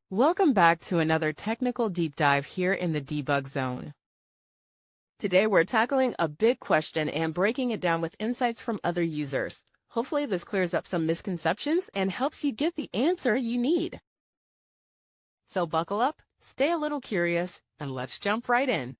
Welcome back to another technical deep dive here in the debug zone. Today we're tackling a big question and breaking it down with insights from other users. Hopefully this clears up some misconceptions and helps you get the answer you need. So buckle up, stay a little curious, and let's jump right in.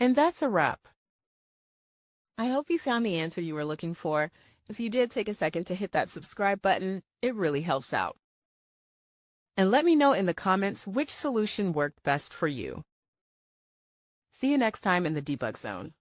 And that's a wrap. I hope you found the answer you were looking for. If you did, take a second to hit that subscribe button. It really helps out. And let me know in the comments which solution worked best for you. See you next time in the debug zone.